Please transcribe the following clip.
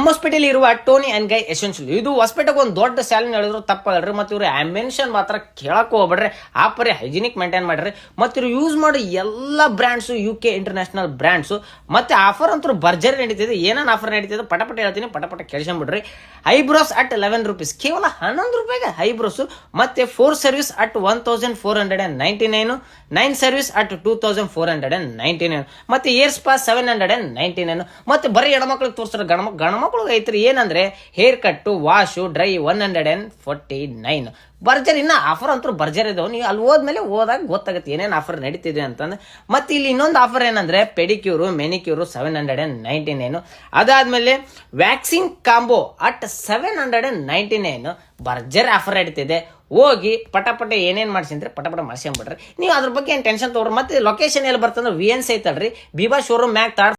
Hospital ಇರುವ Tony and Guy essential ಇದು hospital ಒಂದು ದೊಡ್ಡ ಸ್ಯಾಲನ್ ಹೇಳಿದ್ರು ತಪ್ಪಾಗಲ್ರಿ. ಮತ್ತು ಇವ್ರು ಮೆನ್ಷನ್ ಮಾತ್ರ ಕೇಳಕ್ ಹೋಗ್ಬೇಡ್ರಿ. ಆ ಪರಿ ಹೈಜಿನಿಕ್ ಮೇಂಟೈನ್ ಮಾಡ್ರಿ. ಮತ್ತು ಇವ್ರು ಯೂಸ್ ಮಾಡೋ ಎಲ್ಲ ಬ್ರ್ಯಾಂಡ್ಸು UK ಇಂಟರ್ನ್ಯಾಷನಲ್ ಬ್ರ್ಯಾಂಡ್ಸು. ಮತ್ತೆ ಆಫರ್ ಅಂತೂ ಭರ್ಜರಿ ನಡೀತಿದೆ. ಏನೇನು ಆಫರ್ ನಡೀತಿದೆ ಪಟಪಟ ಹೇಳ್ತೀನಿ, ಪಟಪಟ ಕೇಳ್ಕೊಂಬಿಡ್ರಿ. ಐಬ್ರೋಸ್ ಅಟ್ 11 rupees, ಕೇವಲ 11 ರೂಪಾಯಿಗೆ ಐಬ್ರೋಸು. ಮತ್ತೆ 4 ಸರ್ವಿಸ್ ಅಟ್ 1499, 9 ಸರ್ವಿಸ್ ಅಟ್ 2499, ಮತ್ತೆ ಏರ್ ಸ್ಪಾ 799. ಮತ್ತೆ ಬರೀ ಹೆಣ್ಮಕ್ಳಿಗೆ ತೋರಿಸ್ತಾರೆ. ಗಣಮಕ್ಳಿಗೆ ಐತ್ರಿ ಏನಂದ್ರೆ ಹೇರ್ ಕಟ್ಟು, ವಾಶು, ಡ್ರೈ 149. ಭರ್ಜರಿ. ಇನ್ನ ಆಫರ್ ಅಂತೂ ಭರ್ಜರಿ ಇದಾವೆ. ನೀವು ಅಲ್ಲಿ ಹೋದಾಗ ಗೊತ್ತಾಗುತ್ತೆ ಏನೇನು ಆಫರ್ ನಡೀತಿದೆ ಅಂತಂದ್ರೆ. ಮತ್ತೆ ಇಲ್ಲಿ ಇನ್ನೊಂದು ಆಫರ್ ಏನಂದ್ರೆ ಪೆಡಿಕ್ಯೂರು, ಮೆನಿಕ್ಯೂರು 799. ಅದಾದ್ಮೇಲೆ ವ್ಯಾಕ್ಸಿನ್ ಕಾಂಬೋ ಅಟ್ 799 ಭರ್ಜರಿ ಆಫರ್ ನಡೀತಿದೆ. ಹೋಗಿ ಪಟಪಟ ಏನೇನು ಮಾಡ್ಸಿದ್ರೆ ಪಟಪಟ ಮಾಡ್ಸ್ಕೊಂಡ್ಬಿಡ್ರಿ. ನೀವು ಅದ್ರ ಬಗ್ಗೆ ಏನು ಟೆನ್ಷನ್ ತಗೋರಿ. ಮತ್ತೆ ಲೊಕೇಶನ್ ಎಲ್ಲಿ ಬರ್ತಂದ್ರೆ VNC ಐತಲ್ರಿ, ಬಿಬಾ ಶೋರೂಮ್ ಮ್ಯಾಗ್ 3rd